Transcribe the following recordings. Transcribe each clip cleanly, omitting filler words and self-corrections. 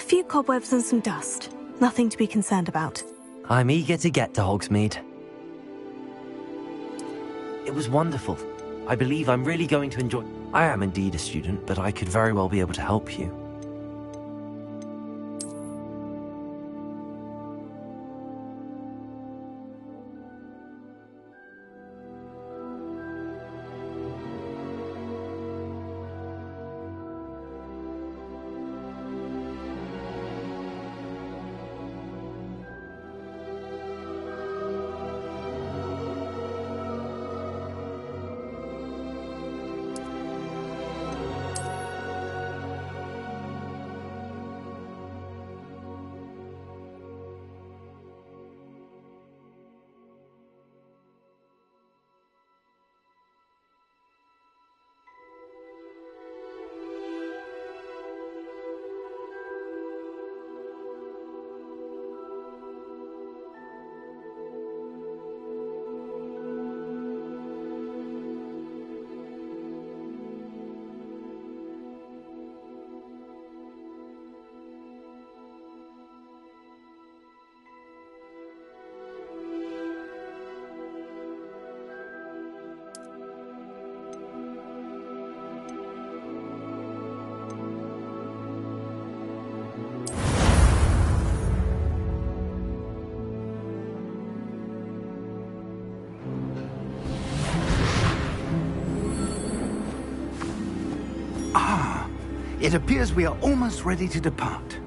few cobwebs and some dust. Nothing to be concerned about. I'm eager to get to Hogsmeade. It was wonderful. I believe I'm really going to enjoy... I am indeed a student, but I could very well be able to help you. It appears we are almost ready to depart.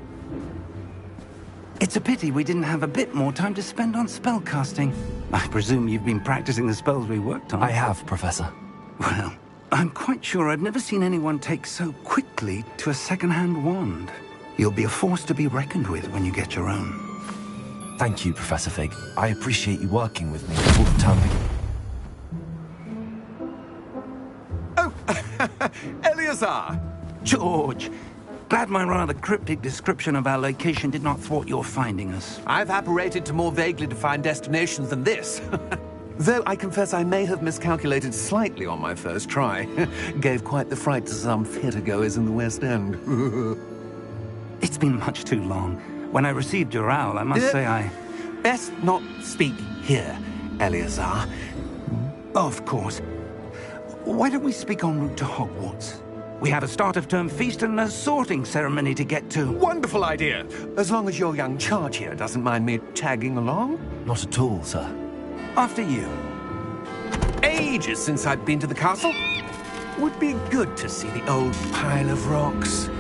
It's a pity we didn't have a bit more time to spend on spellcasting. I presume you've been practicing the spells we worked on. I have, Professor. Well, I'm quite sure I've never seen anyone take so quickly to a second-hand wand. You'll be a force to be reckoned with when you get your own. Thank you, Professor Fig. I appreciate you working with me all the time. Oh, Eleazar! George, glad my rather cryptic description of our location did not thwart your finding us. I've apparated to more vaguely defined destinations than this. Though I confess I may have miscalculated slightly on my first try. Gave quite the fright to some theatre-goers in the West End. It's been much too long. When I received your owl, I must say I... Best not speak here, Eleazar. Of course. Why don't we speak en route to Hogwarts? We have a start-of-term feast and a sorting ceremony to get to. Wonderful idea! As long as your young charge here doesn't mind me tagging along. Not at all, sir. After you. Ages since I've been to the castle. Would be good to see the old pile of rocks.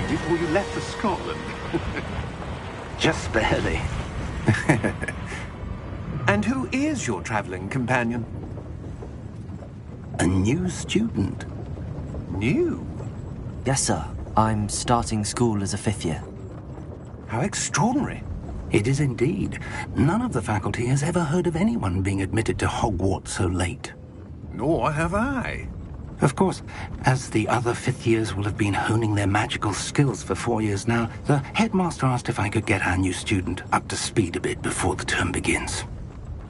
Before you left for Scotland. Just barely. And who is your traveling companion? A new student. New? Yes, sir. I'm starting school as a 5th year. How extraordinary. It is indeed. None of the faculty has ever heard of anyone being admitted to Hogwarts so late. Nor have I. Of course, as the other 5th years will have been honing their magical skills for 4 years now, the headmaster asked if I could get our new student up to speed a bit before the term begins.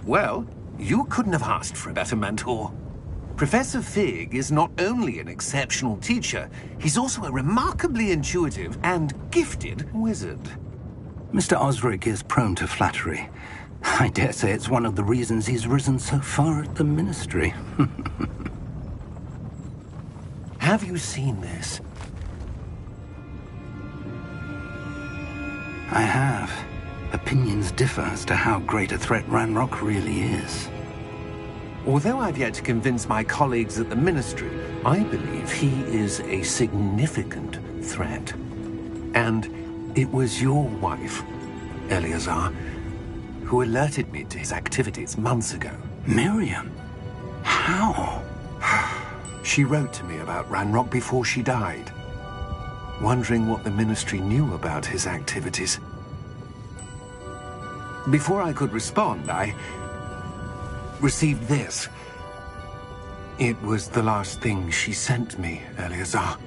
Well, you couldn't have asked for a better mentor. Professor Fig is not only an exceptional teacher, he's also a remarkably intuitive and gifted wizard. Mr. Osric is prone to flattery, I dare say it's one of the reasons he's risen so far at the Ministry. Have you seen this? I have. Opinions differ as to how great a threat Ranrock really is. Although I've yet to convince my colleagues at the Ministry, I believe he is a significant threat. And it was your wife, Eleazar, who alerted me to his activities months ago. Miriam? How? She wrote to me about Ranrock before she died, wondering what the Ministry knew about his activities. Before I could respond, I received this. It was the last thing she sent me, Eleazar.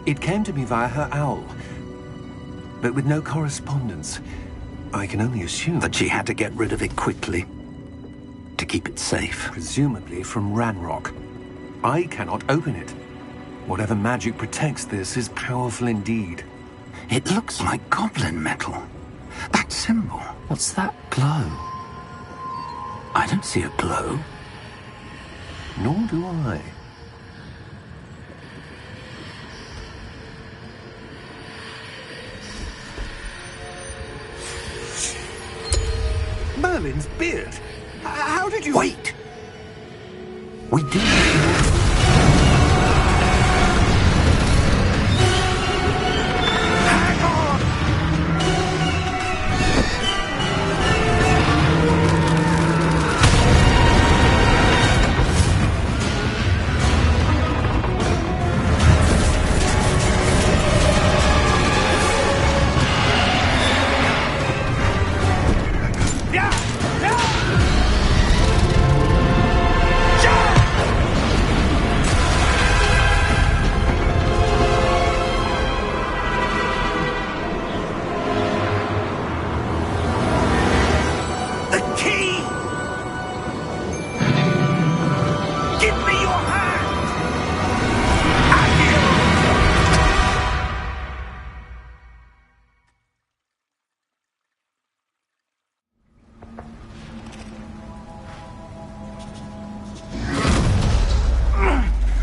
It came to me via her owl, but with no correspondence. I can only assume That she had to get rid of it quickly, to keep it safe. presumably from Ranrock. I cannot open it. Whatever magic protects this is powerful indeed. It looks like goblin metal. That symbol. What's that glow? I don't see a glow. Nor do I. Merlin's beard! How did you... Wait! We do.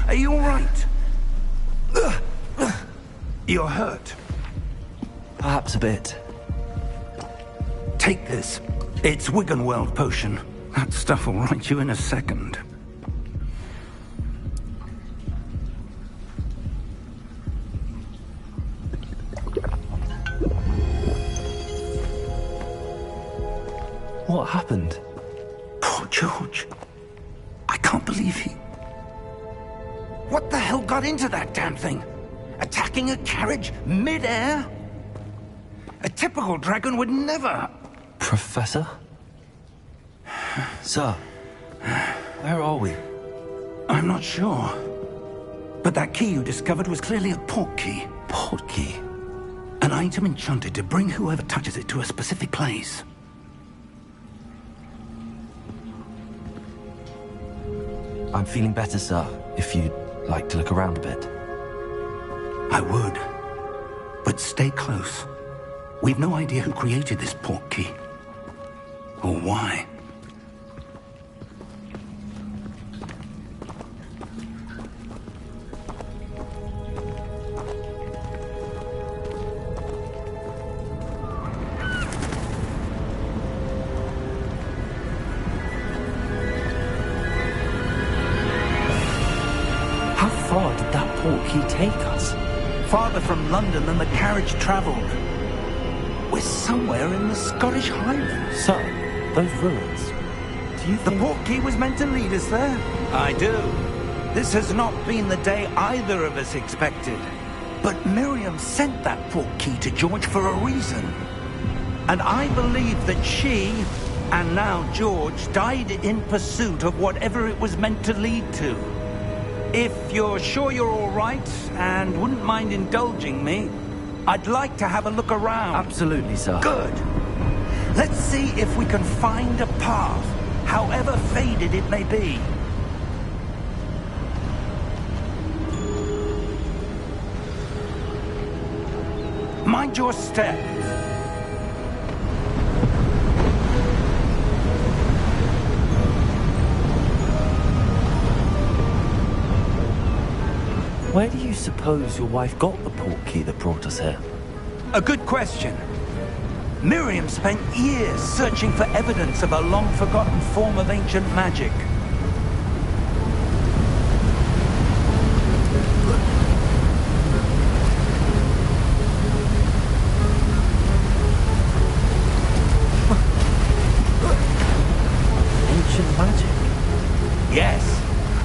Are you all right? You're hurt. Perhaps a bit. Take this. It's Wiggenweld potion. That stuff will right you in a second. What happened? Poor George. I can't believe he... What the hell got into that damn thing? Attacking a carriage mid-air? A typical dragon would never... Professor? Sir, where are we? I'm not sure. But that key you discovered was clearly a port key. Port key? An item enchanted to bring whoever touches it to a specific place. I'm feeling better, sir, if you'd like to look around a bit. I would. But stay close. We've no idea who created this port key. Or why. How far did that port key take us? Farther from London than the carriage travelled. We're somewhere in the Scottish Highlands. Sir, those ruins. Do you The think... port key was meant to lead us there? I do. This has not been the day either of us expected. But Miriam sent that port key to George for a reason. And I believe that she, and now George, died in pursuit of whatever it was meant to lead to. If you're sure you're all right, and wouldn't mind indulging me, I'd like to have a look around. Absolutely, sir. Good. Let's see if we can find a path, however faded it may be. Mind your step. Where do you suppose your wife got the portkey that brought us here? A good question. Miriam spent years searching for evidence of a long-forgotten form of ancient magic. Ancient magic? Yes,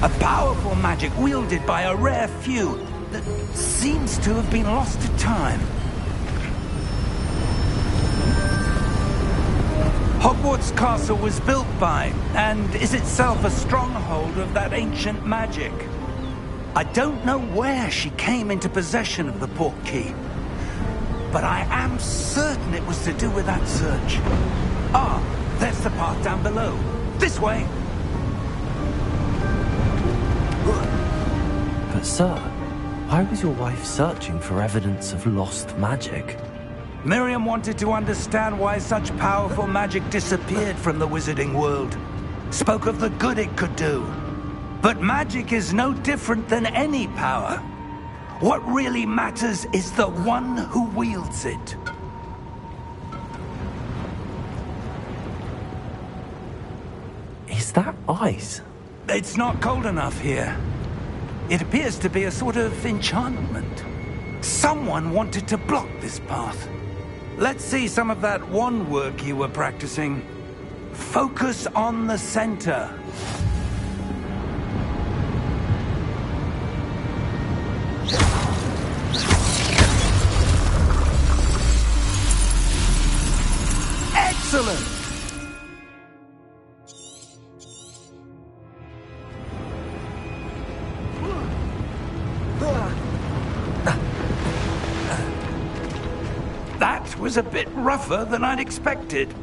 a powerful magic wielded by a rare few that seems to have been lost to time. Hogwarts Castle was built by, and is itself a stronghold of that ancient magic. I don't know where she came into possession of the portkey, but I am certain it was to do with that search. Ah, there's the path down below. This way! But sir, why was your wife searching for evidence of lost magic? Miriam wanted to understand why such powerful magic disappeared from the wizarding world. Spoke of the good it could do. But magic is no different than any power. What really matters is the one who wields it. Is that ice? It's not cold enough here. It appears to be a sort of enchantment. Someone wanted to block this path. Let's see some of that wand work you were practicing. Focus on the center. Excellent! That was a bit rougher than I'd expected.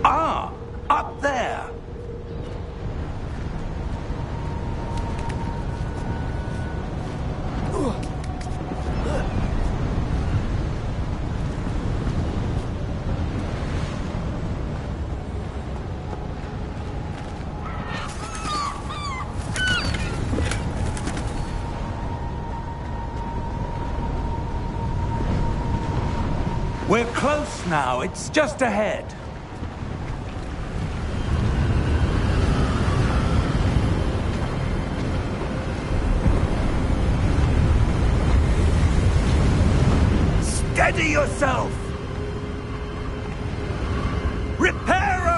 Ah, up there. We're close now. It's just ahead. Steady yourself! Reparo!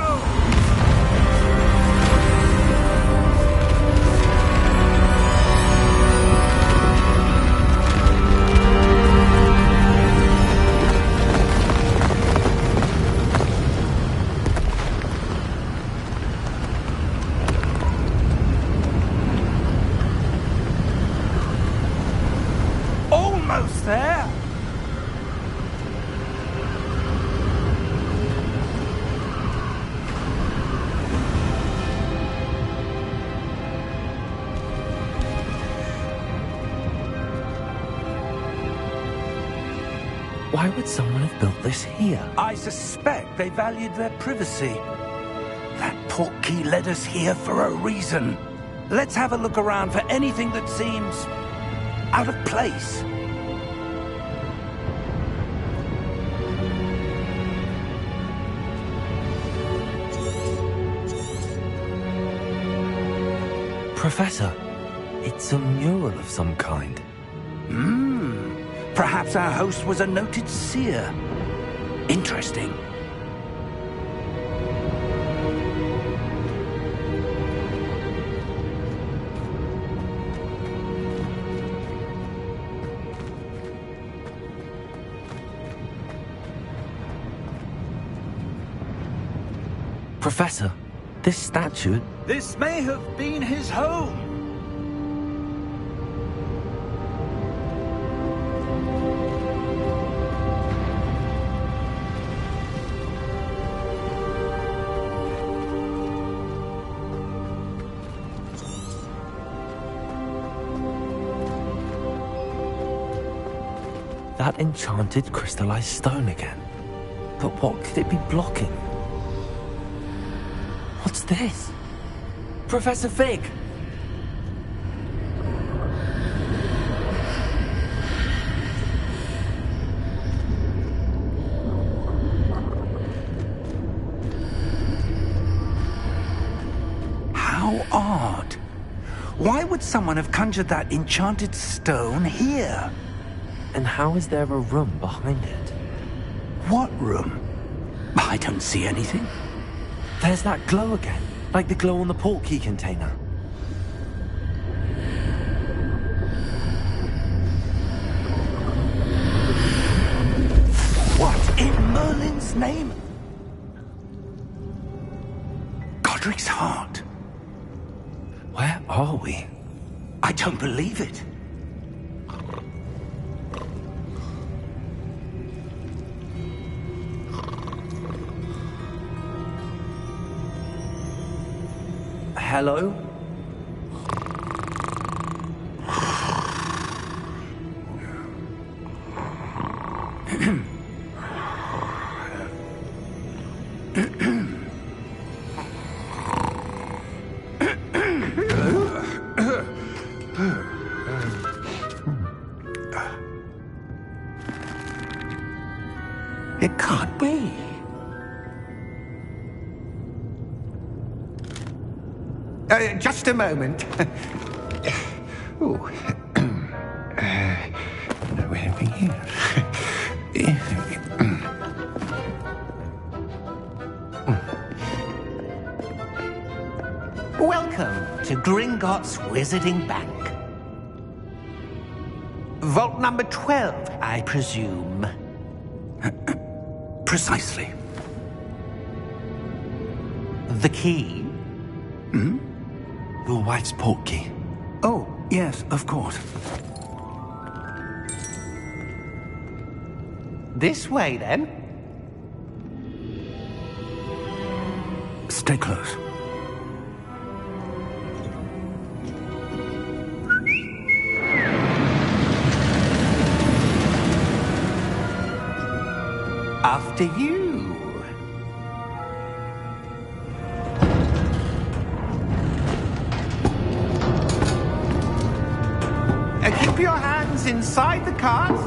Almost there! Why would someone have built this here? I suspect they valued their privacy. That portkey led us here for a reason. Let's have a look around for anything that seems out of place. Professor, it's a mural of some kind. Perhaps our host was a noted seer. Interesting. Professor, this statue... This may have been his home. That enchanted crystallized stone again. But what could it be blocking? What's this? Professor Fig! How odd. Why would someone have conjured that enchanted stone here? And how is there a room behind it? What room? I don't see anything. There's that glow again, like the glow on the portkey container. What in Merlin's name? Godric's heart. Where are we? I don't believe it. Hello? It can't be. Just a moment. Oh. No anything here. Welcome to Gringotts Wizarding Bank. Vault number 12, I presume. Precisely. The key? Your wife's portkey. Oh, yes, of course. This way, then. Stay close. After you. Keep your hands inside the cart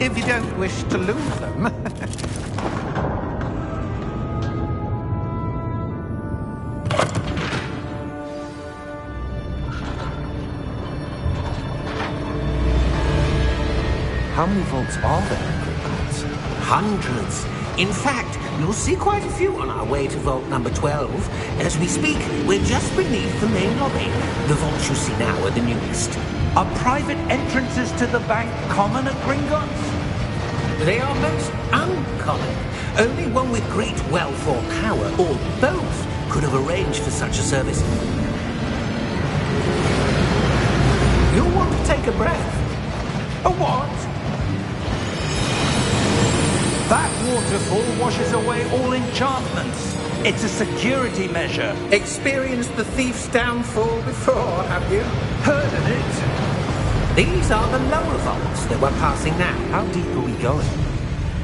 if you don't wish to lose them. How many vaults are there in Gringotts? Hundreds. In fact, you'll see quite a few on our way to vault number 12. As we speak, we're just beneath the main lobby. The vaults you see now are the newest. Are private entrances to the bank common at Gringotts? They are most uncommon. Only one with great wealth or power, or both, could have arranged for such a service. You'll want to take a breath. A what? That waterfall washes away all enchantments. It's a security measure. Experienced the thief's downfall before, have you? Heard of it? These are the lower vaults that we're passing now. How deep are we going?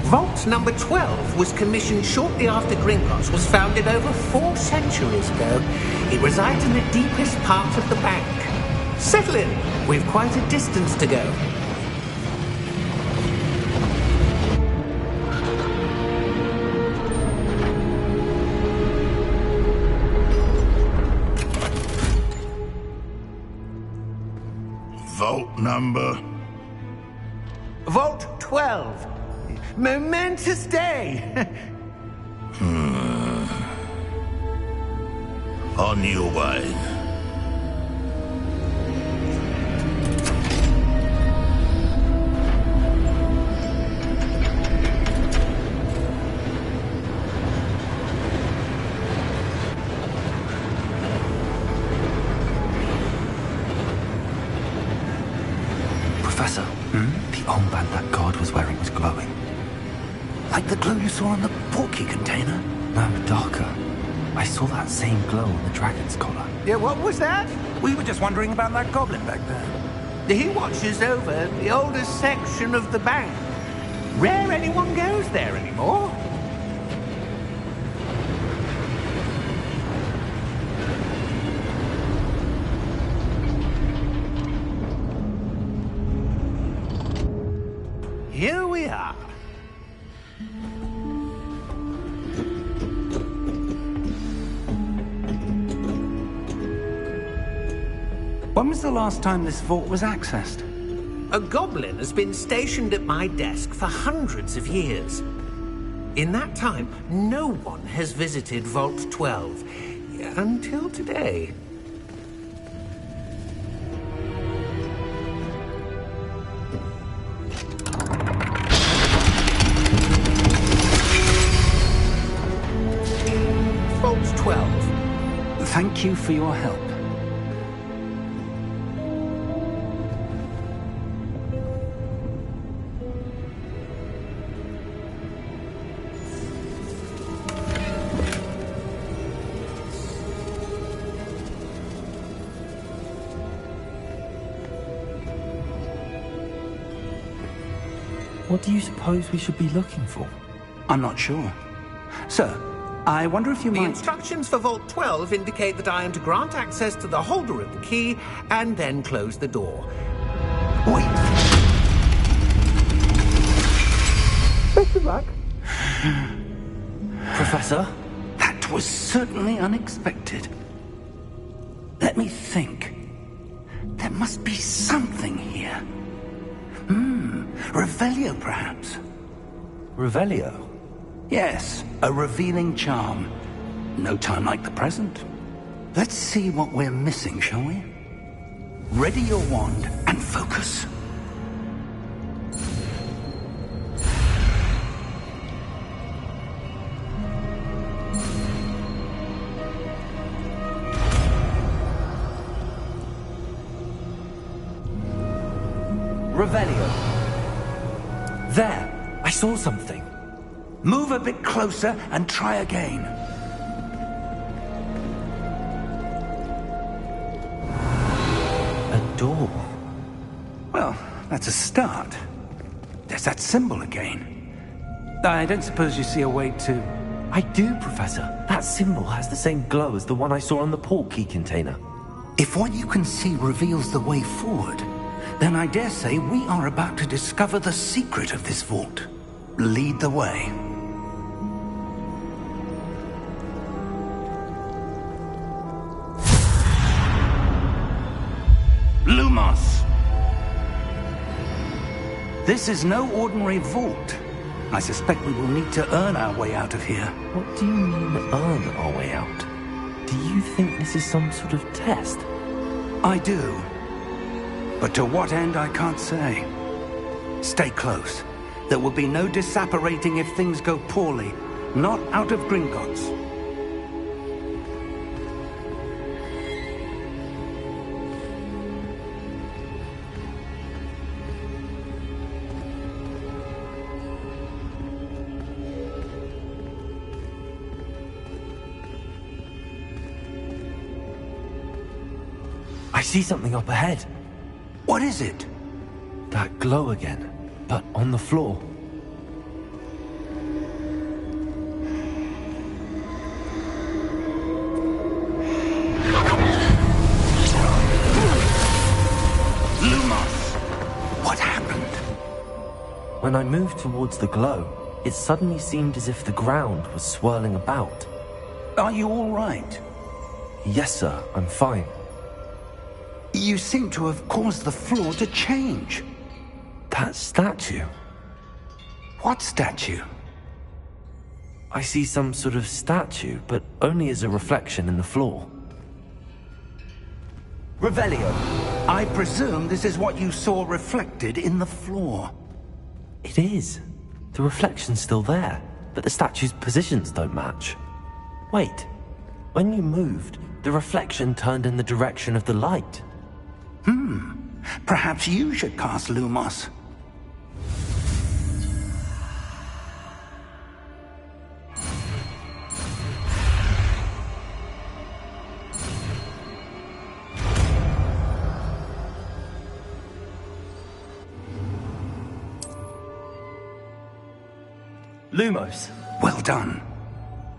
Vault number 12 was commissioned shortly after Gringotts was founded over 4 centuries ago. It resides in the deepest part of the bank. Settle in. We've quite a distance to go. Vault number? Vault 12. Momentous day. On your way. Professor, the armband that guard was wearing was glowing. Like the glow you saw on the portkey container? No, darker. I saw that same glow on the dragon's collar. Yeah, what was that? We were just wondering about that goblin back there. He watches over the oldest section of the bank. Rare anyone goes there anymore. Here we are. When was the last time this vault was accessed? A goblin has been stationed at my desk for hundreds of years. In that time, no one has visited Vault 12. Until today. Vault 12. Thank you for your help. What do you suppose we should be looking for? I'm not sure. Sir, I wonder if you The might... instructions for Vault 12 indicate that I am to grant access to the holder of the key and then close the door. Wait! Best of luck. Professor? That was certainly unexpected. Let me think. There must be something here. Revelio, perhaps? Revelio? Yes, a revealing charm. No time like the present. Let's see what we're missing, shall we? Ready your wand and focus. Revelio. There! I saw something. Move a bit closer and try again. A door. Well, that's a start. There's that symbol again. I don't suppose you see a way to... I do, Professor. That symbol has the same glow as the one I saw on the port key container. If what you can see reveals the way forward, then I dare say we are about to discover the secret of this vault. Lead the way. Lumos! This is no ordinary vault. I suspect we will need to earn our way out of here. What do you mean, earn our way out? Do you think this is some sort of test? I do. But to what end, I can't say. Stay close. There will be no disapparating if things go poorly. Not out of Gringotts. I see something up ahead. What is it? That glow again, but on the floor. Lumos! What happened? When I moved towards the glow, it suddenly seemed as if the ground was swirling about. Are you all right? Yes, sir, I'm fine. You seem to have caused the floor to change. That statue. What statue? I see some sort of statue, but only as a reflection in the floor. Revelio. I presume this is what you saw reflected in the floor. It is. The reflection's still there, but the statue's positions don't match. Wait. When you moved, the reflection turned in the direction of the light. Perhaps you should cast Lumos. Lumos. Well done.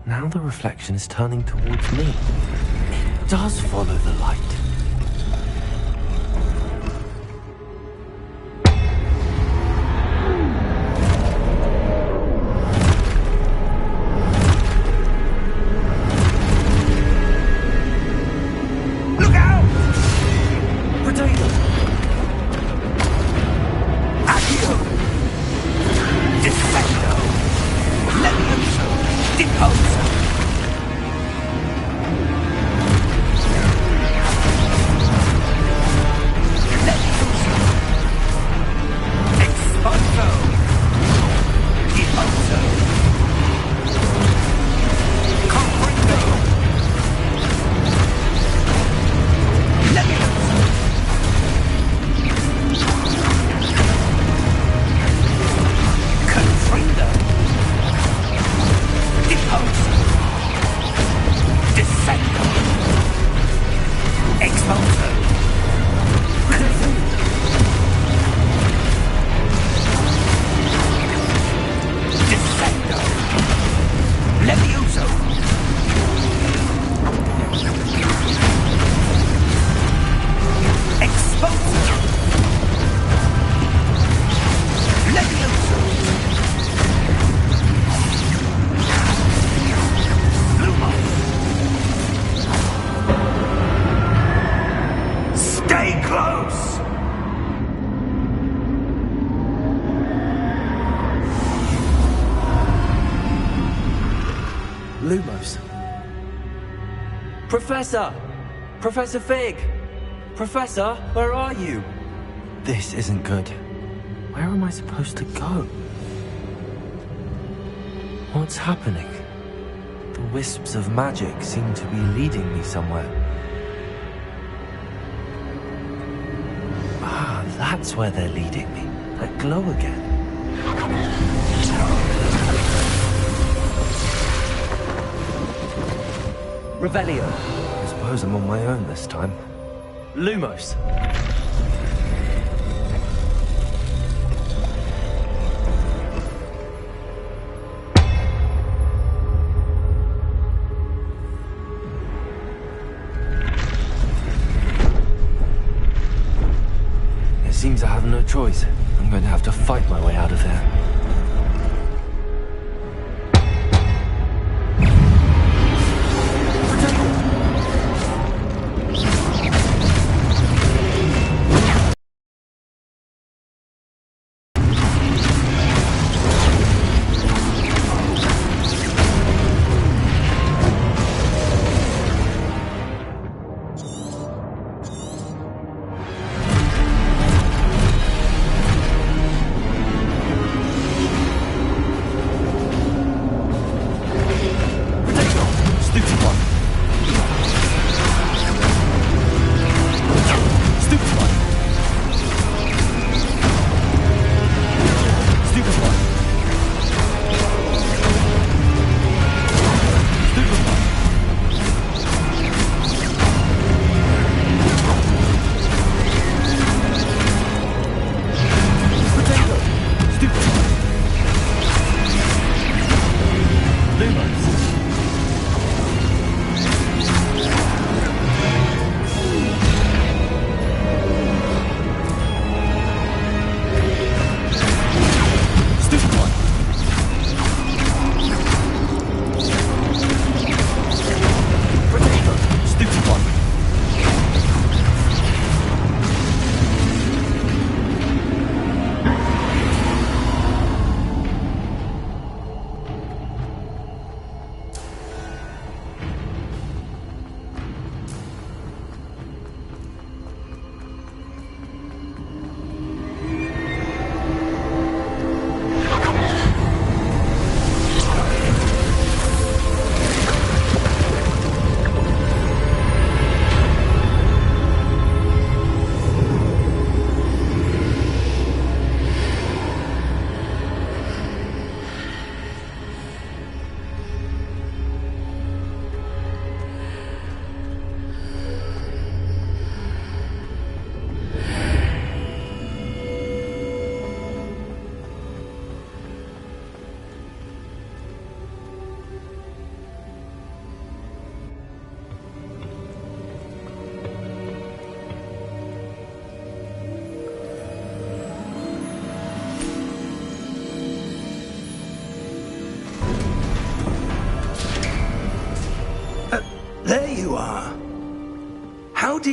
Now the reflection is turning towards me. It does follow the light. Look out! Potato! Accio! Defendo! Levioso! Deposa! Levioso! Exposo! Deposo! Comprendo! Levioso! Confrindo! Deposo! Descendo! Exposo! Descendo! Levioso! Exposo! Levioso! Lumos! Stay close! Lumos. Professor! Professor Fig! Professor, where are you? This isn't good. Where am I supposed to go? What's happening? The wisps of magic seem to be leading me somewhere. Ah, that's where they're leading me. That glow again. Revelio. I suppose I'm on my own this time. Lumos. It seems I have no choice. I'm going to have to fight my way out of here.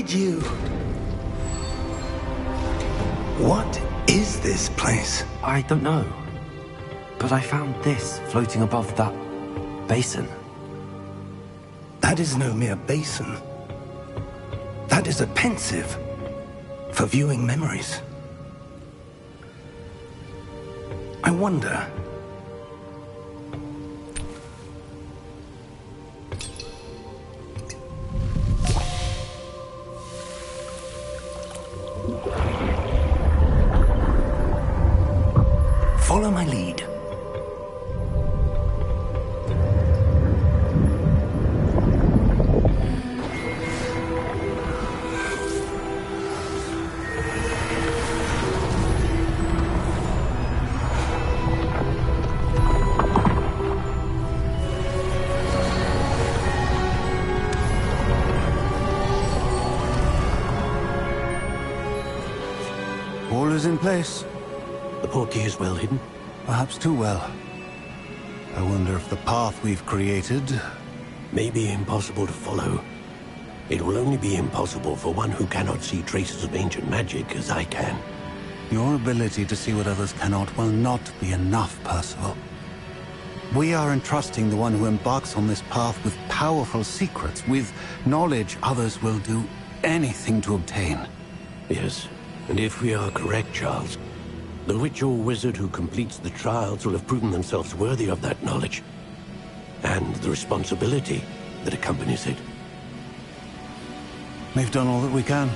did you... What is this place? I don't know. But I found this floating above that basin. That is no mere basin. That is a pensive for viewing memories. I wonder... Follow my lead. All is in place. The portkey is well hidden. Perhaps too well. I wonder if the path we've created... May be impossible to follow. It will only be impossible for one who cannot see traces of ancient magic as I can. Your ability to see what others cannot will not be enough, Percival. We are entrusting the one who embarks on this path with powerful secrets, with knowledge others will do anything to obtain. Yes, and if we are correct, Charles, the witch or wizard who completes the trials will have proven themselves worthy of that knowledge, and the responsibility that accompanies it. We've done all that we can.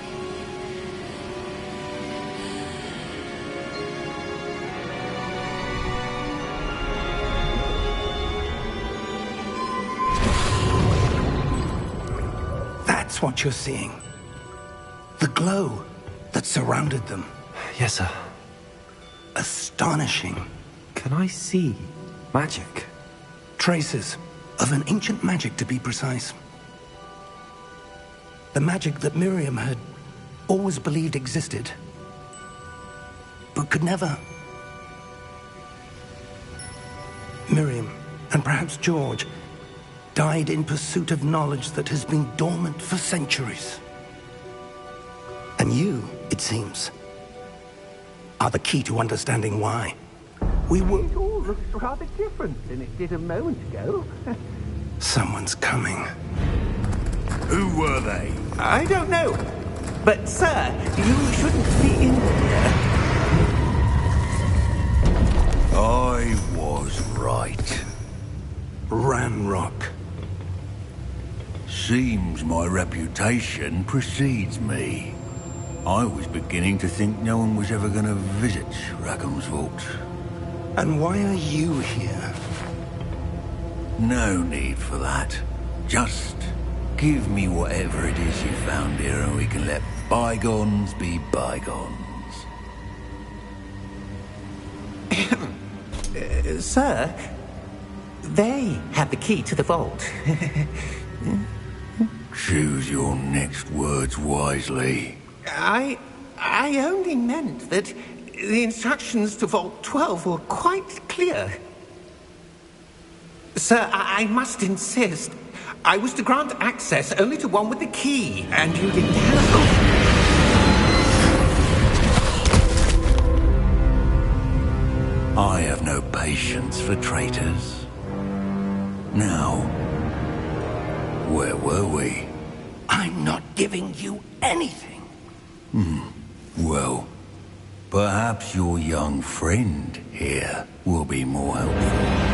That's what you're seeing. The glow that surrounded them. Yes, sir. Astonishing. Can I see magic? Traces of an ancient magic, to be precise. The magic that Miriam had always believed existed, but could never. Miriam, and perhaps George, died in pursuit of knowledge that has been dormant for centuries. And you, it seems, are the key to understanding why. It all looks rather different than it did a moment ago. Someone's coming. Who were they? I don't know. But, sir, you shouldn't be in here. I was right. Ranrock. Seems my reputation precedes me. I was beginning to think no one was ever going to visit Rackham's vault. And why are you here? No need for that. Just give me whatever it is you found here and we can let bygones be bygones. Sir, they have the key to the vault. Choose your next words wisely. I only meant that the instructions to Vault 12 were quite clear. Sir, I must insist. I was to grant access only to one with the key, and you didn't have. I have no patience for traitors. Now, where were we? I'm not giving you anything. Well, perhaps your young friend here will be more helpful.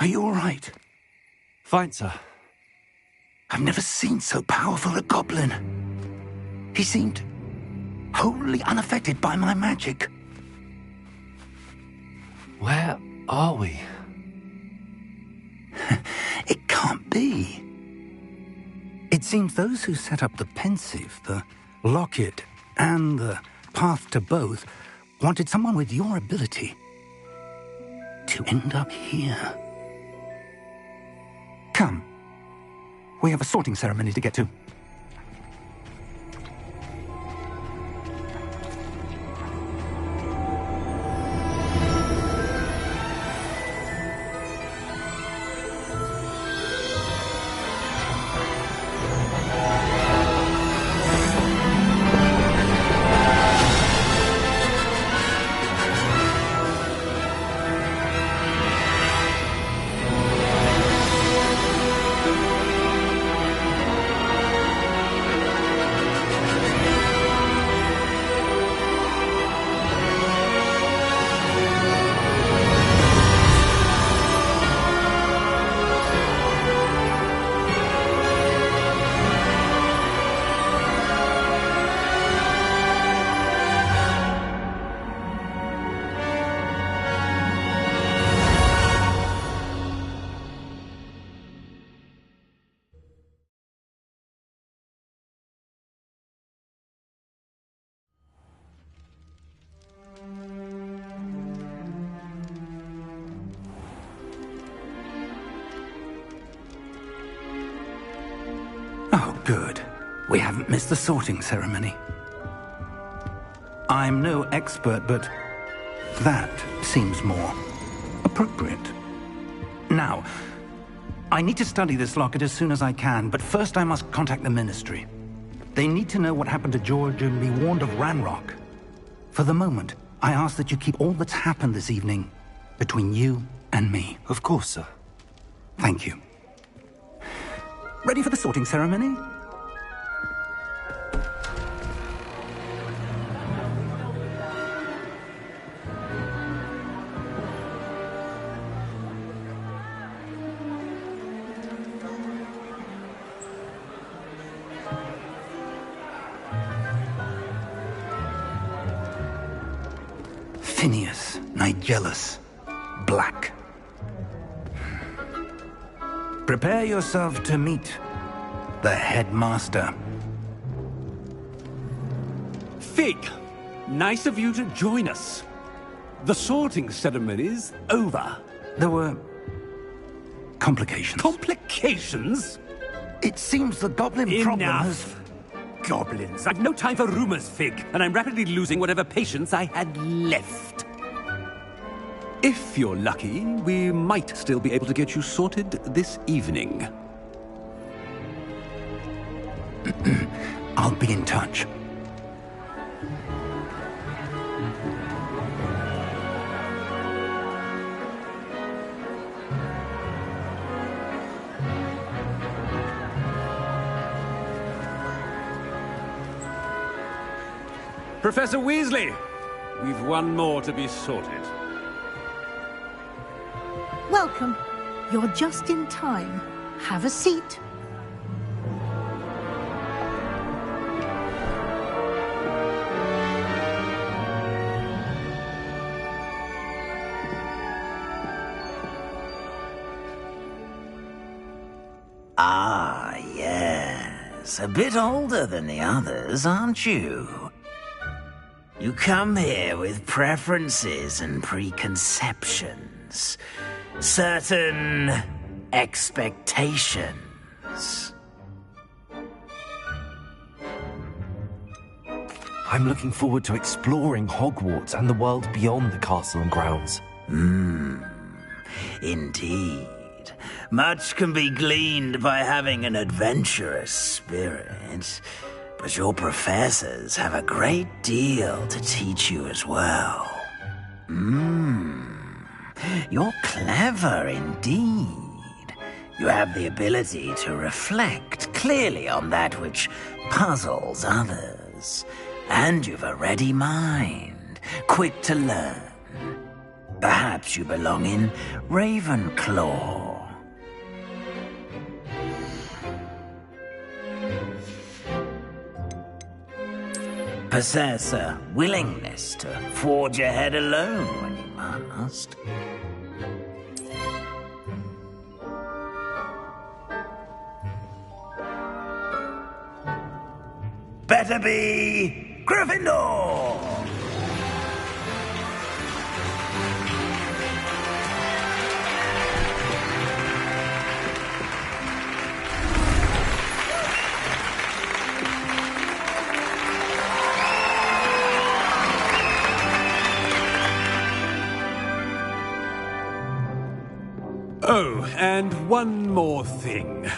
Are you all right? Fine, sir. I've never seen so powerful a goblin. He seemed wholly unaffected by my magic. Where are we? It can't be. It seems those who set up the pensive, the locket, and the path to both wanted someone with your ability to end up here. Come. We have a sorting ceremony to get to. Oh, good. We haven't missed the sorting ceremony. I'm no expert, but that seems more appropriate. Now, I need to study this locket as soon as I can, but first I must contact the Ministry. They need to know what happened to George and be warned of Ranrock. For the moment, I ask that you keep all that's happened this evening between you and me. Of course, sir. Thank you. Ready for the sorting ceremony? Phineas, Nigellus, Black. Prepare yourself to meet the headmaster. Fig, nice of you to join us. The sorting ceremony's over. There were complications. Complications? It seems the goblin problem has... Enough. Goblins. I've no time for rumors, Fig, and I'm rapidly losing whatever patience I had left. If you're lucky, we might still be able to get you sorted this evening. I'll be in touch. Professor Weasley, we've one more to be sorted. Welcome. You're just in time. Have a seat. Ah, yes. A bit older than the others, aren't you? You come here with preferences and preconceptions. Certain expectations. I'm looking forward to exploring Hogwarts and the world beyond the castle and grounds. Indeed. Much can be gleaned by having an adventurous spirit. But your professors have a great deal to teach you as well. You're clever indeed. You have the ability to reflect clearly on that which puzzles others. And you've a ready mind, quick to learn. Perhaps you belong in Ravenclaw. Possess a willingness to forge ahead alone when you must. Better be Gryffindor! Oh, and one more thing.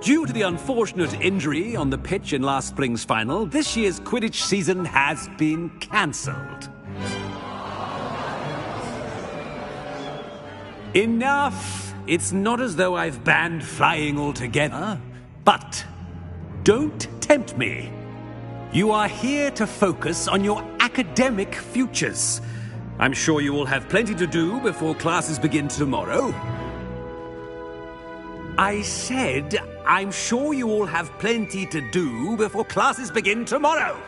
Due to the unfortunate injury on the pitch in last spring's final, this year's Quidditch season has been cancelled. Enough! It's not as though I've banned flying altogether. But don't tempt me. You are here to focus on your academic futures. I'm sure you will have plenty to do before classes begin tomorrow. I said, I'm sure you all have plenty to do before classes begin tomorrow.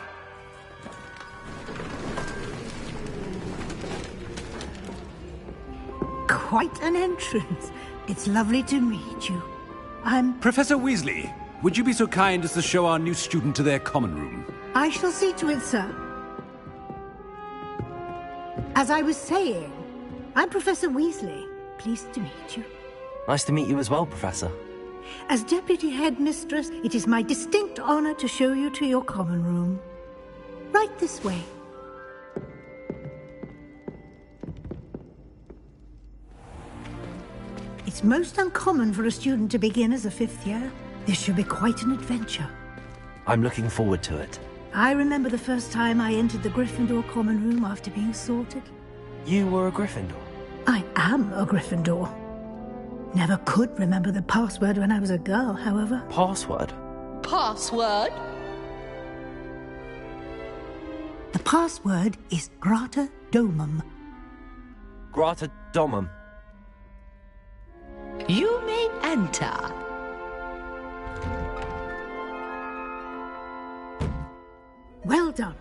Quite an entrance. It's lovely to meet you. I'm... Professor Weasley, would you be so kind as to show our new student to their common room? I shall see to it, sir. As I was saying, I'm Professor Weasley. Pleased to meet you. Nice to meet you as well, Professor. As Deputy Headmistress, it is my distinct honor to show you to your common room. Right this way. It's most uncommon for a student to begin as a fifth year. This should be quite an adventure. I'm looking forward to it. I remember the first time I entered the Gryffindor common room after being sorted. You were a Gryffindor? I am a Gryffindor. Never could remember the password when I was a girl, however. Password? Password? The password is Grata Domum. Grata Domum. You may enter. Well done.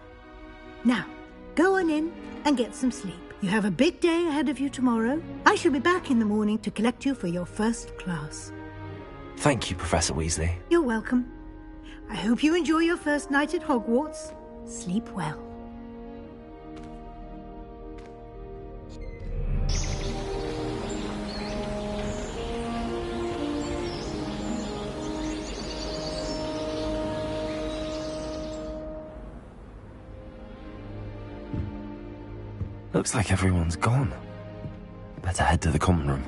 Now, go on in and get some sleep. You have a big day ahead of you tomorrow. I shall be back in the morning to collect you for your first class. Thank you, Professor Weasley. You're welcome. I hope you enjoy your first night at Hogwarts. Sleep well. Looks like everyone's gone. Better head to the common room.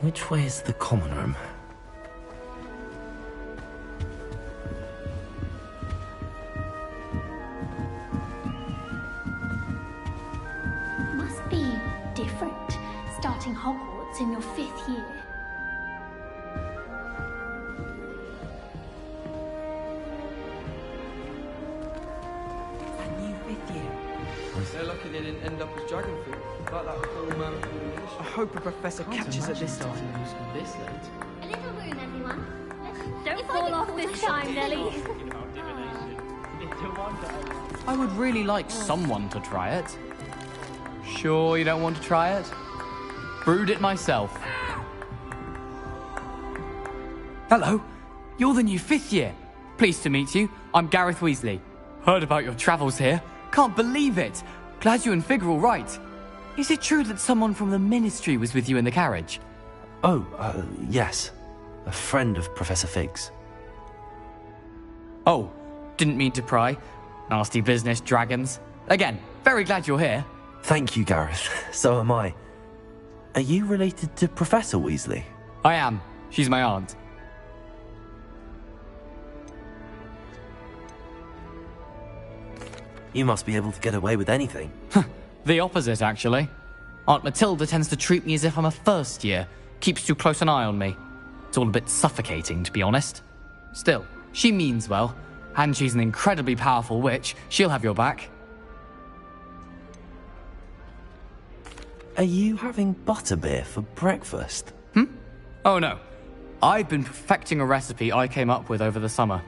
Which way is the common room? Must be different, starting Hogwarts in your 5th year. A new 5th year. They're lucky they didn't end up as Dragonfield. Like that film, I hope a professor catches it this time. This late. A little room, everyone. Don't fall off this time, Nelly. I would really like someone to try it. Sure you don't want to try it? Brewed it myself. Hello, you're the new 5th year. Pleased to meet you. I'm Gareth Weasley. Heard about your travels here. Can't believe it. Glad you and Fig are all right. Is it true that someone from the Ministry was with you in the carriage? Oh, yes. A friend of Professor Fig's. Oh, didn't mean to pry. Nasty business, dragons. Again, very glad you're here. Thank you, Gareth. So am I. Are you related to Professor Weasley? I am. She's my aunt. You must be able to get away with anything. The opposite, actually. Aunt Matilda tends to treat me as if I'm a first year. Keeps too close an eye on me. It's all a bit suffocating, to be honest. Still, she means well. And she's an incredibly powerful witch. She'll have your back. Are you having butterbeer for breakfast? Oh no. I've been perfecting a recipe I came up with over the summer.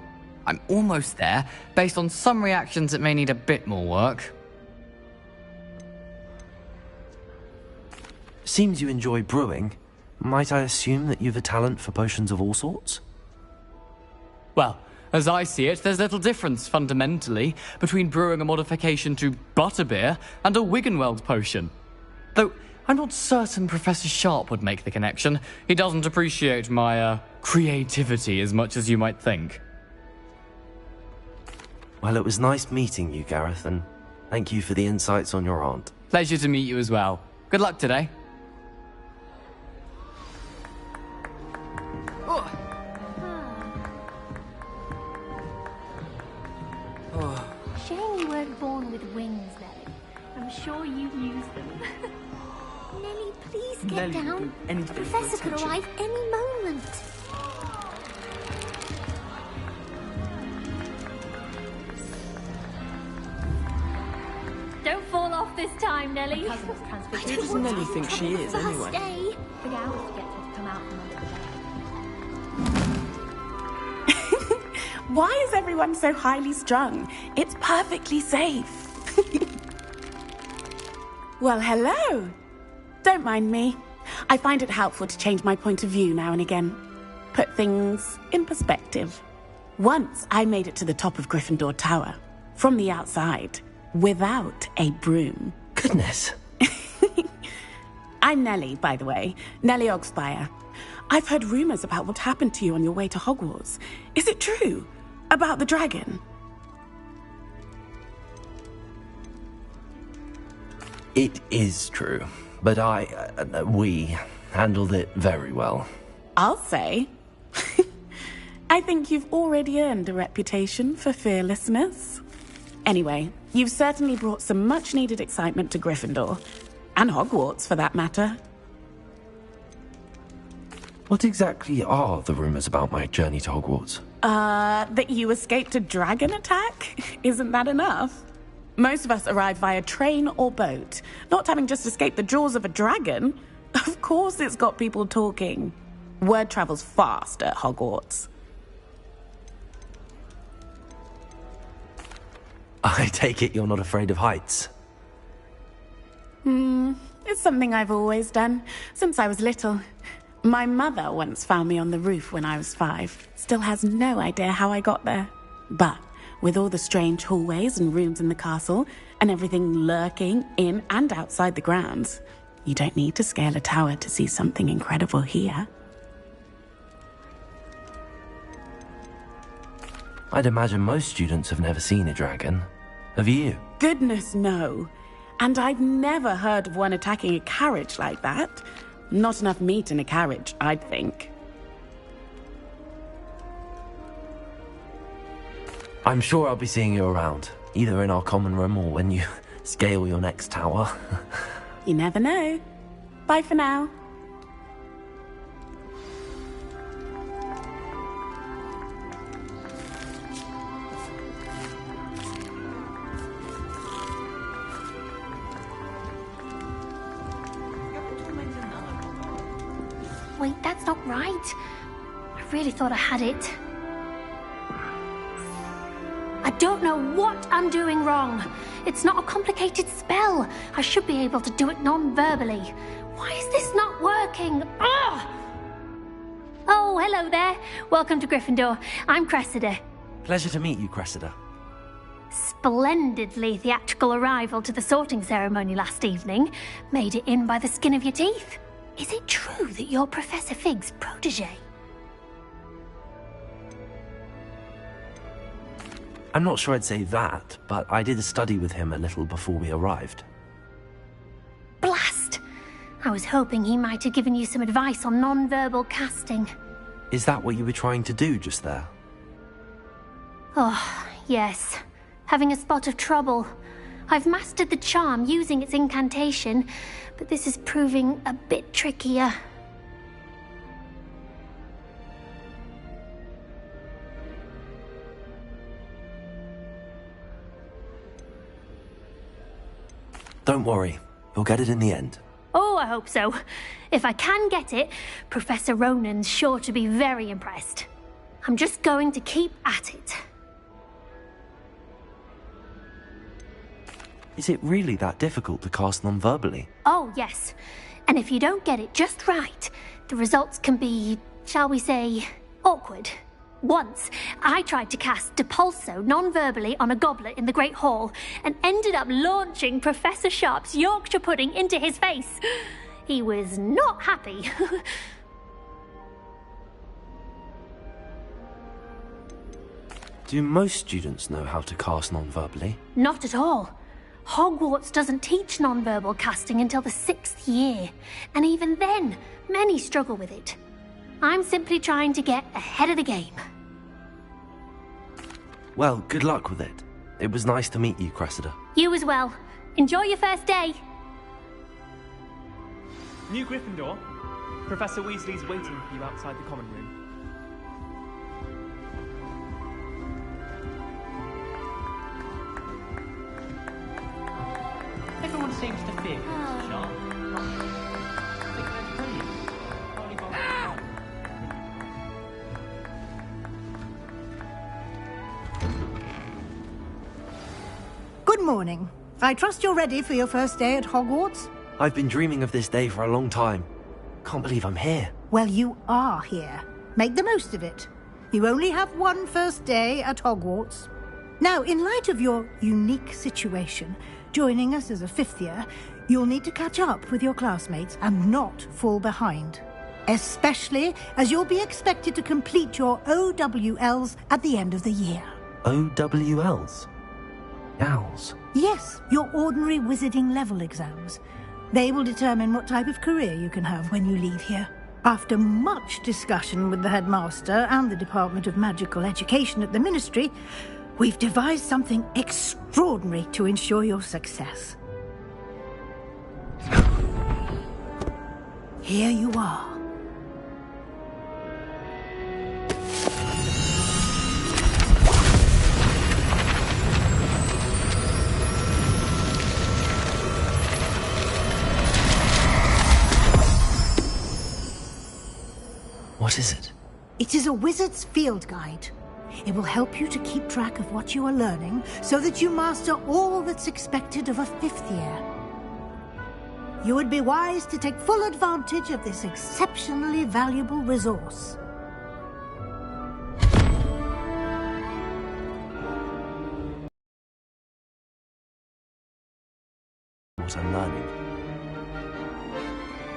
I'm almost there, based on some reactions that may need a bit more work. Seems you enjoy brewing. Might I assume that you've a talent for potions of all sorts? Well, as I see it, there's little difference, fundamentally, between brewing a modification to butterbeer and a Wiggenweld potion. Though, I'm not certain Professor Sharp would make the connection. He doesn't appreciate my, creativity as much as you might think. Well, it was nice meeting you, Gareth, and thank you for the insights on your aunt. Pleasure to meet you as well. Good luck today. Shame you weren't born with wings, Nelly. I'm sure you'd use them. Nelly, please get Nelly down. would do The anything for professor could attention. arrive any moment. Don't fall off this time, Nelly. My cousin was transferred. Who does Nelly think she is, anyway? Day. But I always forget her to come out from under the bed. Why is everyone so highly strung? It's perfectly safe. Well, hello. Don't mind me. I find it helpful to change my point of view now and again. Put things in perspective. Once I made it to the top of Gryffindor Tower, from the outside, without a broom. Goodness. I'm Nellie, by the way. Nellie Ogspire. I've heard rumors about what happened to you on your way to Hogwarts. Is it true? About the dragon? It is true, but we handled it very well. I'll say. I think you've already earned a reputation for fearlessness. Anyway, you've certainly brought some much-needed excitement to Gryffindor. And Hogwarts, for that matter. What exactly are the rumors about my journey to Hogwarts? That you escaped a dragon attack? Isn't that enough? Most of us arrive via train or boat, not having just escaped the jaws of a dragon. Of course it's got people talking. Word travels fast at Hogwarts. I take it you're not afraid of heights? It's something I've always done, since I was little. My mother once found me on the roof when I was 5. Still has no idea how I got there. But with all the strange hallways and rooms in the castle, and everything lurking in and outside the grounds, you don't need to scale a tower to see something incredible here. I'd imagine most students have never seen a dragon. Have you? Goodness, no. And I've never heard of one attacking a carriage like that. Not enough meat in a carriage, I'd think. I'm sure I'll be seeing you around, either in our common room or when you scale your next tower. You never know. Bye for now. Wait, that's not right. I really thought I had it. I don't know what I'm doing wrong. It's not a complicated spell. I should be able to do it non-verbally. Why is this not working? Ugh! Oh, hello there. Welcome to Gryffindor. I'm Cressida. Pleasure to meet you, Cressida. Splendidly theatrical arrival to the sorting ceremony last evening. Made it in by the skin of your teeth. Is it true that you're Professor Fig's protege? I'm not sure I'd say that, but I did study with him a little before we arrived. Blast! I was hoping he might have given you some advice on non-verbal casting. Is that what you were trying to do just there? Oh, yes. Having a spot of trouble. I've mastered the charm using its incantation, but this is proving a bit trickier. Don't worry, you'll get it in the end. Oh, I hope so. If I can get it, Professor Ronan's sure to be very impressed. I'm just going to keep at it. Is it really that difficult to cast non-verbally? Oh, yes. And if you don't get it just right, the results can be, shall we say, awkward. Once, I tried to cast Depulso non-verbally on a goblet in the Great Hall and ended up launching Professor Sharp's Yorkshire pudding into his face. He was not happy. Do most students know how to cast non-verbally? Not at all. Hogwarts doesn't teach non-verbal casting until the 6th year, and even then, many struggle with it. I'm simply trying to get ahead of the game. Well, good luck with it. It was nice to meet you, Cressida. You as well. Enjoy your first day. New Gryffindor. Professor Weasley's waiting for you outside the common room. Everyone seems to fear Mr. Sharp. I think that's brilliant. Only bothered. Good morning. I trust you're ready for your first day at Hogwarts? I've been dreaming of this day for a long time. Can't believe I'm here. Well, you are here. Make the most of it. You only have one first day at Hogwarts. Now, in light of your unique situation, joining us as a 5th year, you'll need to catch up with your classmates and not fall behind. Especially as you'll be expected to complete your OWLs at the end of the year. OWLs? Owls? Yes, your ordinary wizarding level exams. They will determine what type of career you can have when you leave here. After much discussion with the headmaster and the Department of Magical Education at the Ministry, we've devised something extraordinary to ensure your success. Here you are. What is it? It is a wizard's field guide. It will help you to keep track of what you are learning so that you master all that's expected of a 5th year. You would be wise to take full advantage of this exceptionally valuable resource. What I'm learning.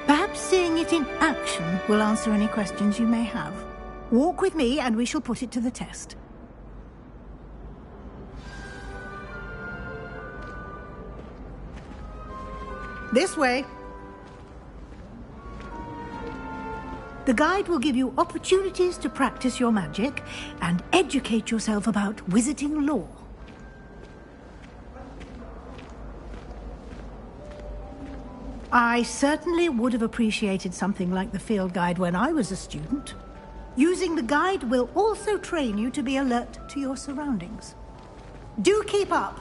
Perhaps seeing it in action will answer any questions you may have. Walk with me and we shall put it to the test. This way. The guide will give you opportunities to practice your magic and educate yourself about wizarding lore. I certainly would have appreciated something like the field guide when I was a student. Using the guide will also train you to be alert to your surroundings. Do keep up!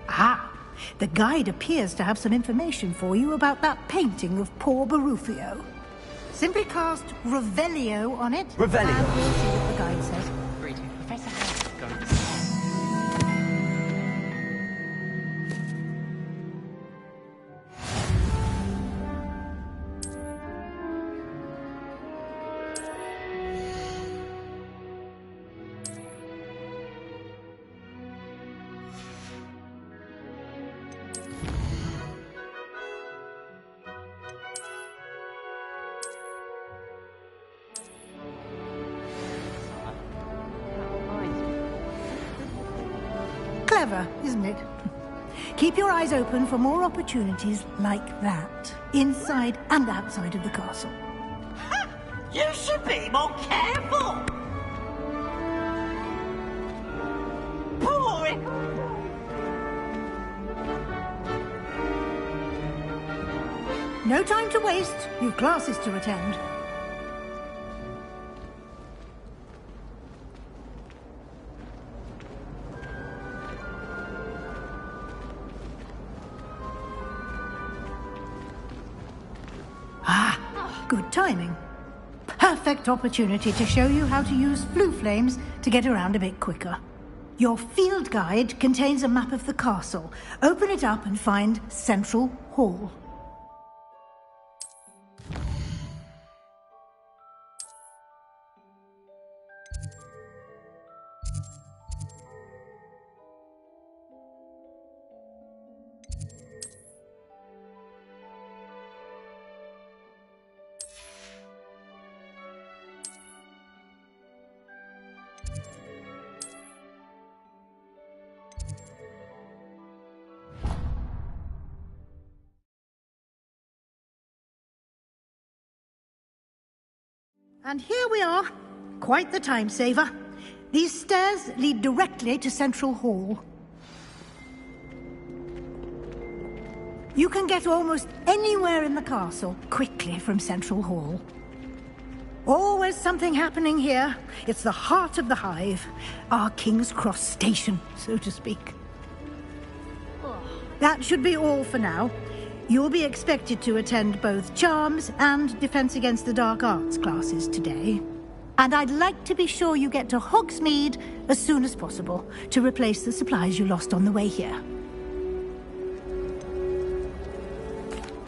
Ah, the guide appears to have some information for you about that painting of poor Barufio. Simply cast Revelio on it. Revelio. And we'll see what the guide says. Greeting. Professor House is going to Clever, isn't it? Keep your eyes open for more opportunities like that, inside and outside of the castle. You should be more careful! Boring! No time to waste. You've classes to attend. Good timing. Perfect opportunity to show you how to use flue flames to get around a bit quicker. Your field guide contains a map of the castle. Open it up and find Central Hall. And here we are. Quite the time saver. These stairs lead directly to Central Hall. You can get almost anywhere in the castle quickly from Central Hall. Always something happening here. It's the heart of the hive. Our King's Cross station, so to speak. That should be all for now. You'll be expected to attend both Charms and Defense Against the Dark Arts classes today. And I'd like to be sure you get to Hogsmeade as soon as possible to replace the supplies you lost on the way here.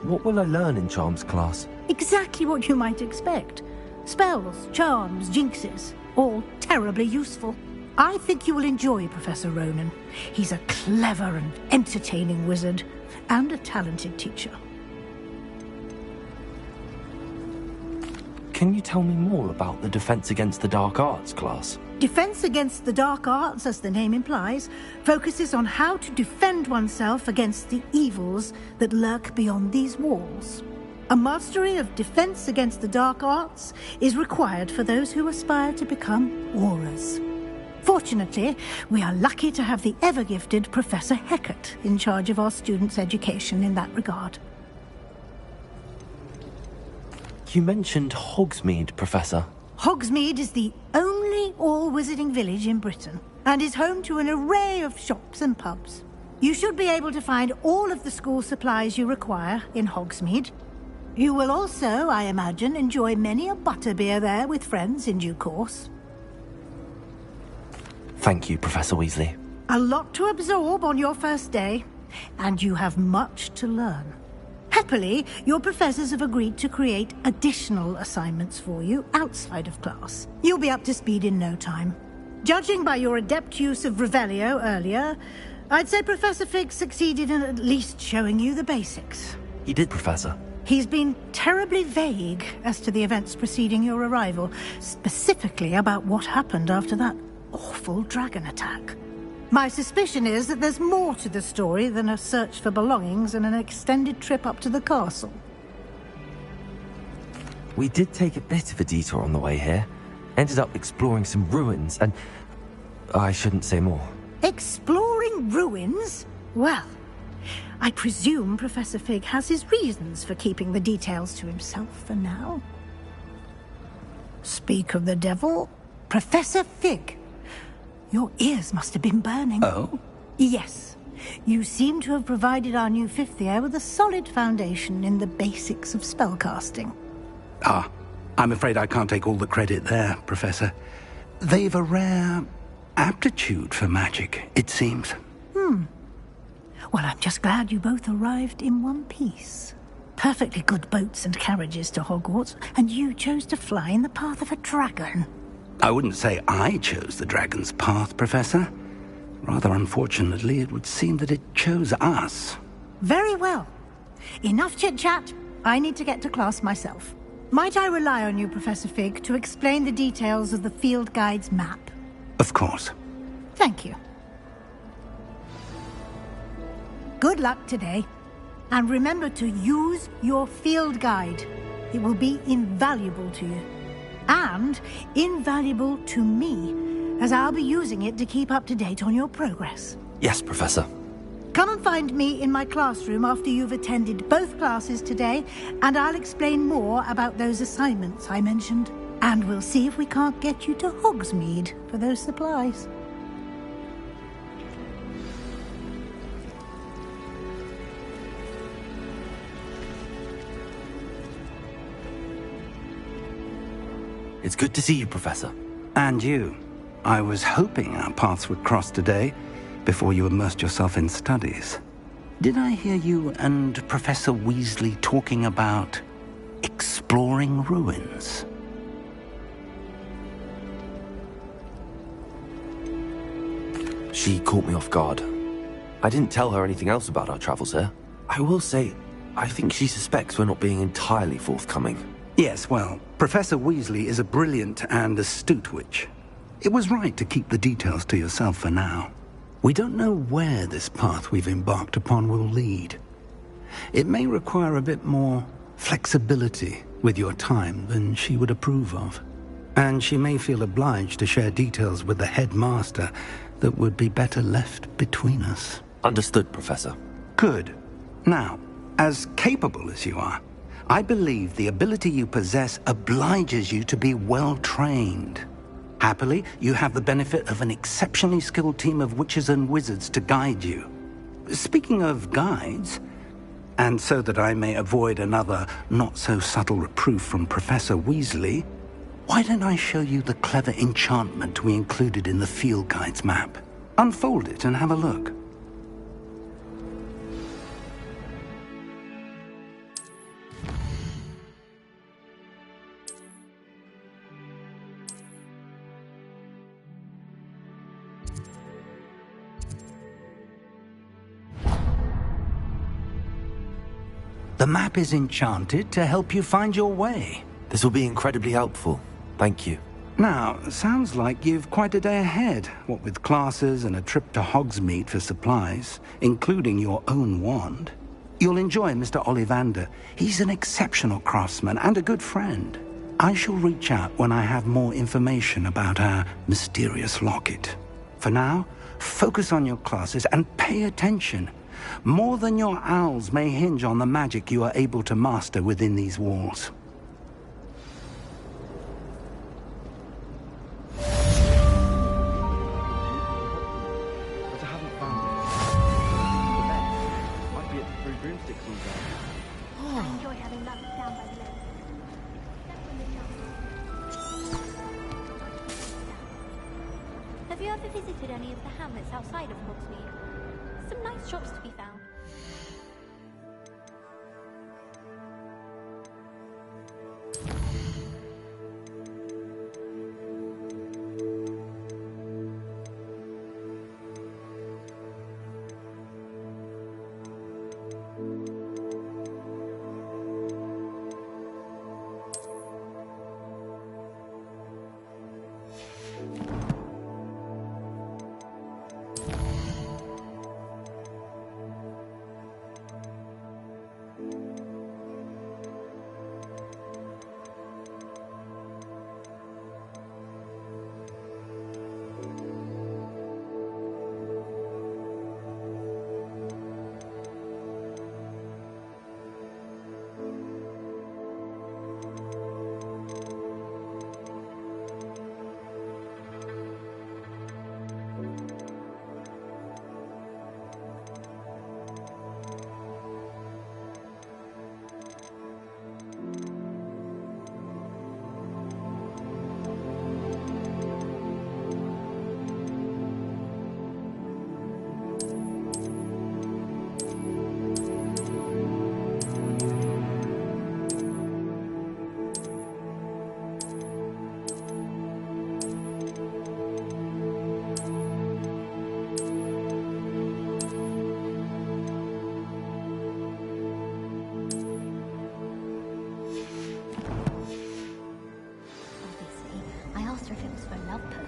What will I learn in Charms class? Exactly what you might expect. Spells, charms, jinxes, all terribly useful. I think you will enjoy Professor Ronan. He's a clever and entertaining wizard, and a talented teacher. Can you tell me more about the Defense Against the Dark Arts class? Defense Against the Dark Arts, as the name implies, focuses on how to defend oneself against the evils that lurk beyond these walls. A mastery of Defense Against the Dark Arts is required for those who aspire to become Aurors. Fortunately, we are lucky to have the ever-gifted Professor Hecat in charge of our students' education in that regard. You mentioned Hogsmeade, Professor. Hogsmeade is the only all-wizarding village in Britain, and is home to an array of shops and pubs. You should be able to find all of the school supplies you require in Hogsmeade. You will also, I imagine, enjoy many a butterbeer there with friends in due course. Thank you, Professor Weasley. A lot to absorb on your first day, and you have much to learn. Happily, your professors have agreed to create additional assignments for you outside of class. You'll be up to speed in no time. Judging by your adept use of Revelio earlier, I'd say Professor Fig succeeded in at least showing you the basics. He did, Professor. He's been terribly vague as to the events preceding your arrival, specifically about what happened after that awful dragon attack. My suspicion is that there's more to the story than a search for belongings and an extended trip up to the castle. We did take a bit of a detour on the way here. Ended up exploring some ruins and... I shouldn't say more. Exploring ruins? Well, I presume Professor Fig has his reasons for keeping the details to himself for now. Speak of the devil, Professor Fig. Your ears must have been burning. Oh? Yes. You seem to have provided our new fifth year with a solid foundation in the basics of spellcasting. Ah, I'm afraid I can't take all the credit there, Professor. They've a rare aptitude for magic, it seems. Well, I'm just glad you both arrived in one piece. Perfectly good boats and carriages to Hogwarts, and you chose to fly in the path of a dragon. I wouldn't say I chose the dragon's path, Professor. Rather unfortunately, it would seem that it chose us. Very well. Enough chit-chat. I need to get to class myself. Might I rely on you, Professor Fig, to explain the details of the field guide's map? Of course. Thank you. Good luck today. And remember to use your field guide. It will be invaluable to you. And invaluable to me, as I'll be using it to keep up to date on your progress. Yes, Professor. Come and find me in my classroom after you've attended both classes today, and I'll explain more about those assignments I mentioned. And we'll see if we can't get you to Hogsmeade for those supplies. It's good to see you, Professor. And you. I was hoping our paths would cross today, before you immersed yourself in studies. Did I hear you and Professor Weasley talking about exploring ruins? She caught me off guard. I didn't tell her anything else about our travels here. I will say, I think she suspects we're not being entirely forthcoming. Yes, well, Professor Weasley is a brilliant and astute witch. It was right to keep the details to yourself for now. We don't know where this path we've embarked upon will lead. It may require a bit more flexibility with your time than she would approve of. And she may feel obliged to share details with the headmaster that would be better left between us. Understood, Professor. Good. Now, as capable as you are, I believe the ability you possess obliges you to be well-trained. Happily, you have the benefit of an exceptionally skilled team of witches and wizards to guide you. Speaking of guides, and so that I may avoid another not-so-subtle reproof from Professor Weasley, why don't I show you the clever enchantment we included in the field guide's map? Unfold it and have a look. The map is enchanted to help you find your way. This will be incredibly helpful. Thank you. Now, sounds like you've quite a day ahead, what with classes and a trip to Hogsmeade for supplies, including your own wand. You'll enjoy Mr. Ollivander. He's an exceptional craftsman and a good friend. I shall reach out when I have more information about our mysterious locket. For now, focus on your classes and pay attention. More than your owls may hinge on the magic you are able to master within these walls. But I haven't found it. The bed might be at the Three Broomsticks all day. I enjoy having lunch down by the lake. Have you ever visited any of the hamlets outside of Hogsmeade? Some nice shops to be found.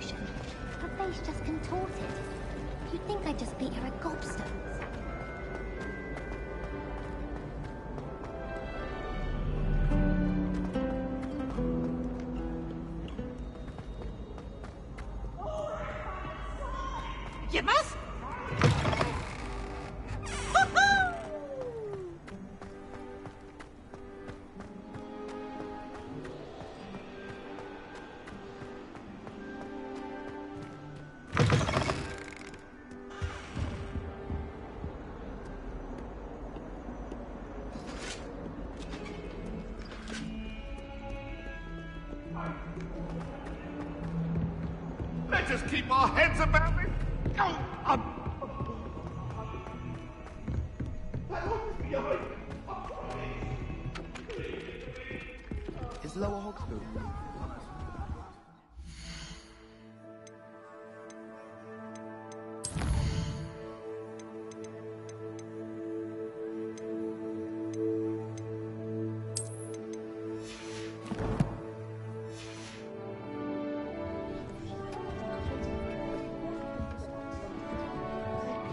reaction. Her face just contorted. You'd think I'd just beat her at gobstones. You must... Let us keep our heads about this. Oh, It's Lower Hogsfield.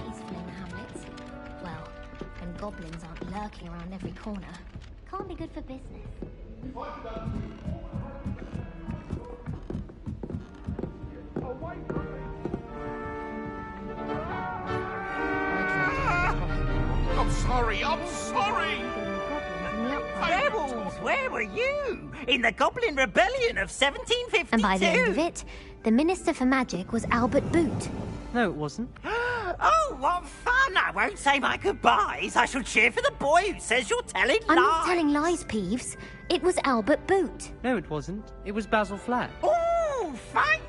Peaceful in the hamlets. Well, when goblins aren't lurking around every corner. Can't be good for business. I'm sorry, I'm sorry! Rebels, where were you? In the Goblin Rebellion of 1752? And by the end of it, the Minister for Magic was Albert Boot. No, it wasn't. Oh, what fun! I won't say my goodbyes. I shall cheer for the boy who says you're telling lies. I'm not telling lies, Peeves. It was Albert Boot. No, it wasn't. It was Basil Flack. Ooh, fight!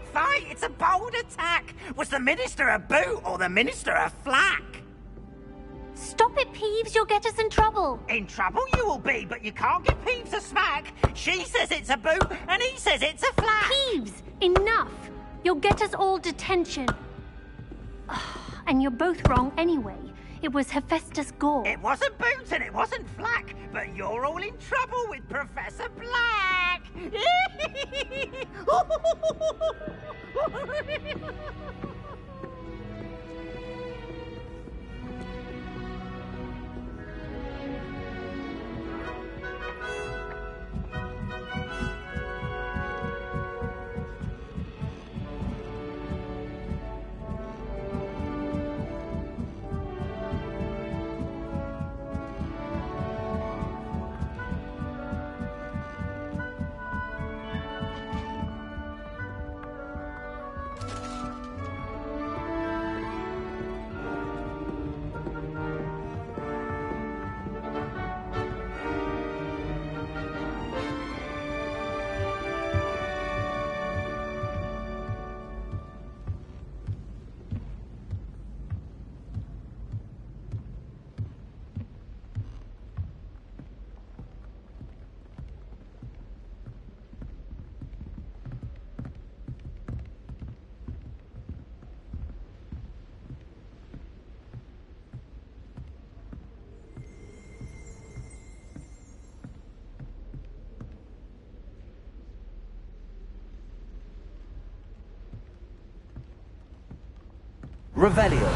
It's a bold attack. Was the Minister a boot or the Minister a flack? Stop it, Peeves. You'll get us in trouble. In trouble you will be, but you can't give Peeves a smack. She says it's a boot, and he says it's a flack. Peeves, enough. You'll get us all detention. And you're both wrong anyway. It was Hephaestus Gore. It wasn't Boot and it wasn't Flack, but you're all in trouble with Professor Black. Revelio.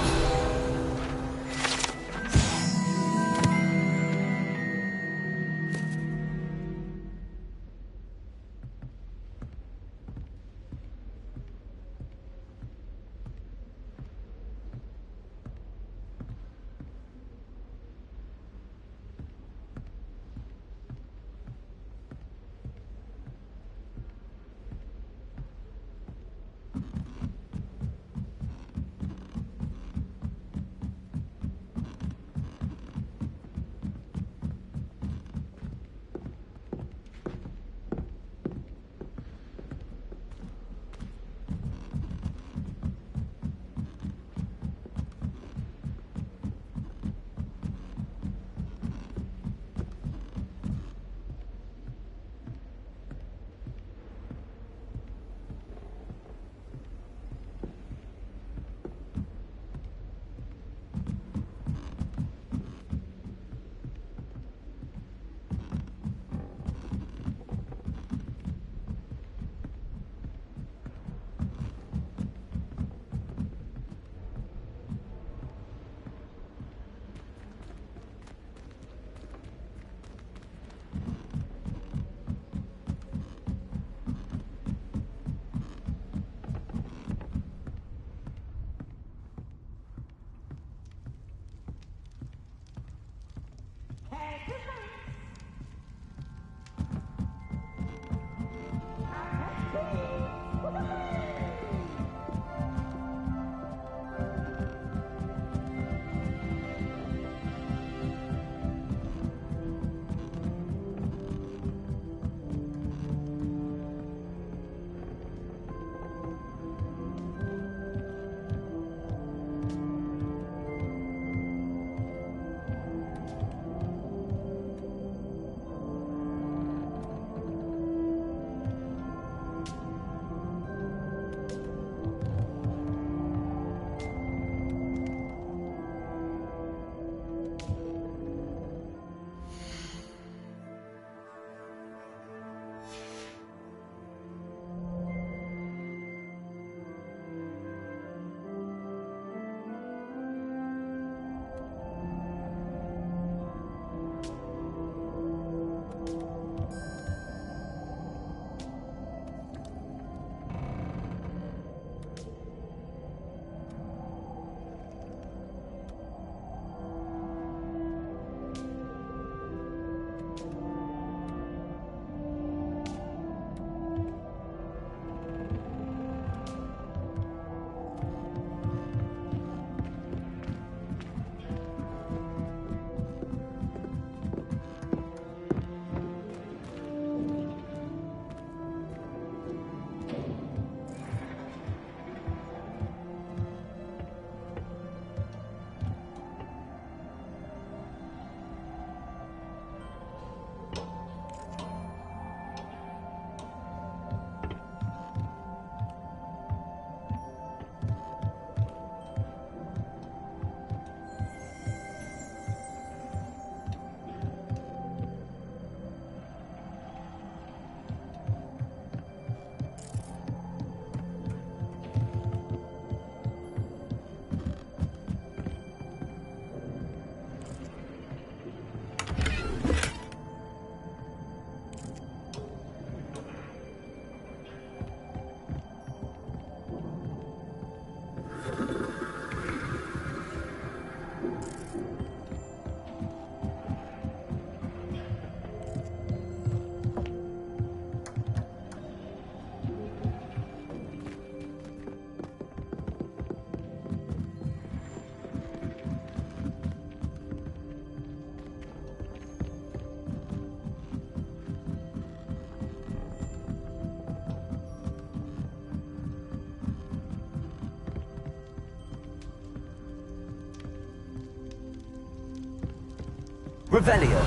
Revelio.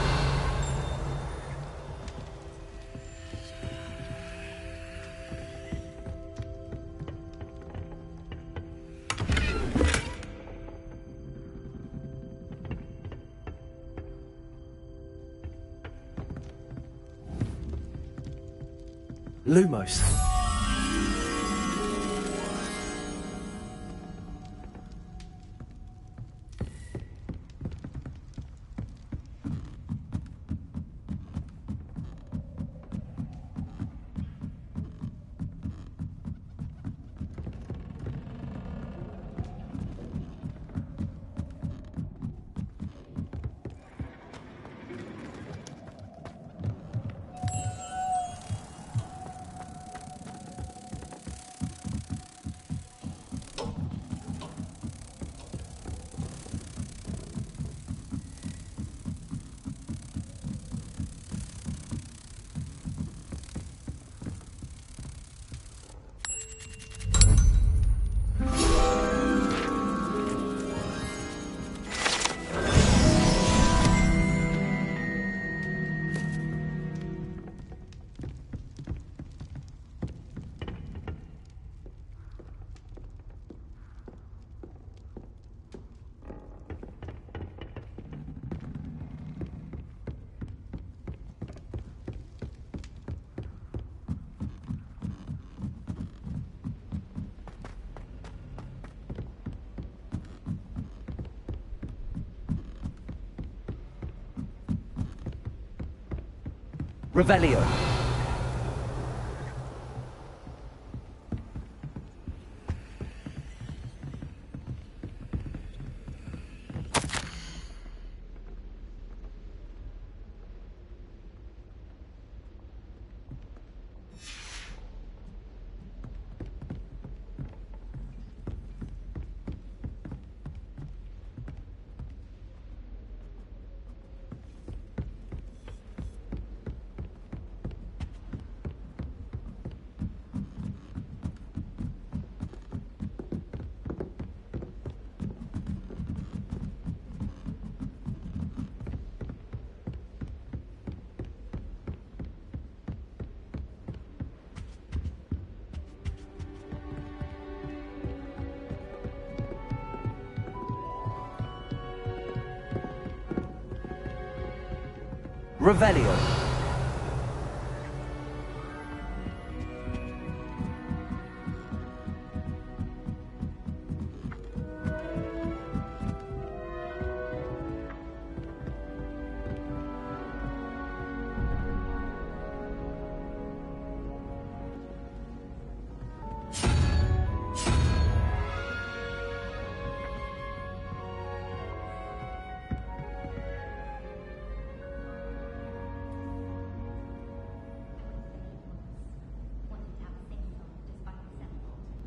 Lumos. Revelio. Revelio.